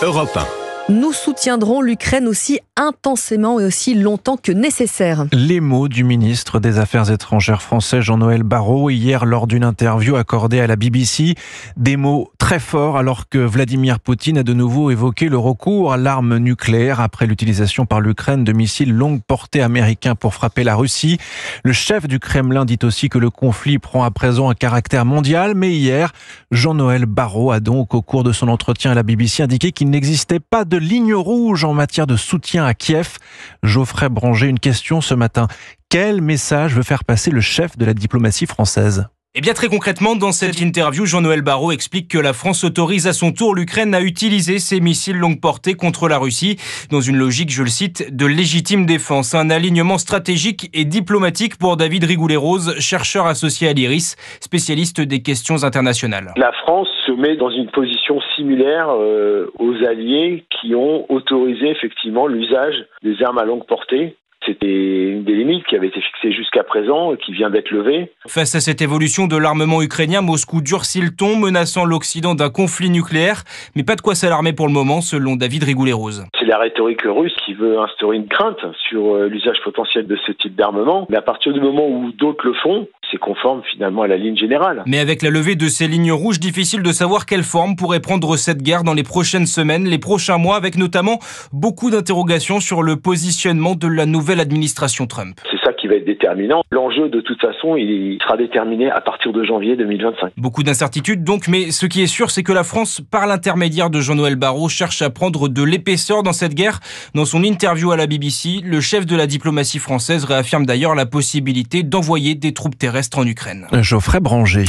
Europe 1. Nous soutiendrons l'Ukraine aussi intensément et aussi longtemps que nécessaire. Les mots du ministre des Affaires étrangères français Jean-Noël Barrot hier lors d'une interview accordée à la BBC. Des mots très forts alors que Vladimir Poutine a de nouveau évoqué le recours à l'arme nucléaire après l'utilisation par l'Ukraine de missiles longue portée américains pour frapper la Russie. Le chef du Kremlin dit aussi que le conflit prend à présent un caractère mondial. Mais hier, Jean-Noël Barrot a donc au cours de son entretien à la BBC indiqué qu'il n'existait pas de ligne rouge en matière de soutien à Kiev. Geoffrey Branger, une question ce matin. Quel message veut faire passer le chef de la diplomatie française ? Eh bien très concrètement, dans cette interview, Jean-Noël Barrot explique que la France autorise à son tour l'Ukraine à utiliser ses missiles longue portée contre la Russie, dans une logique, je le cite, de légitime défense. Un alignement stratégique et diplomatique pour David Rigoulet-Rose, chercheur associé à l'IRIS, spécialiste des questions internationales. La France se met dans une position similaire aux alliés qui ont autorisé effectivement l'usage des armes à longue portée. C'était une des limites qui avait été fixée jusqu'à présent et qui vient d'être levée. Face à cette évolution de l'armement ukrainien, Moscou durcit le ton, menaçant l'Occident d'un conflit nucléaire. Mais pas de quoi s'alarmer pour le moment, selon David Rigoulet-Rose. C'est la rhétorique russe qui veut instaurer une crainte sur l'usage potentiel de ce type d'armement. Mais à partir du moment où d'autres le font, c'est conforme finalement à la ligne générale. Mais avec la levée de ces lignes rouges, difficile de savoir quelle forme pourrait prendre cette guerre dans les prochaines semaines, les prochains mois, avec notamment beaucoup d'interrogations sur le positionnement de la nouvelle administration Trump. C'est ça qui va être déterminant. L'enjeu, de toute façon, il sera déterminé à partir de janvier 2025. Beaucoup d'incertitudes donc, mais ce qui est sûr, c'est que la France, par l'intermédiaire de Jean-Noël Barrot, cherche à prendre de l'épaisseur dans cette guerre. Dans son interview à la BBC, le chef de la diplomatie française réaffirme d'ailleurs la possibilité d'envoyer des troupes terrestres en Ukraine. Geoffrey Branger.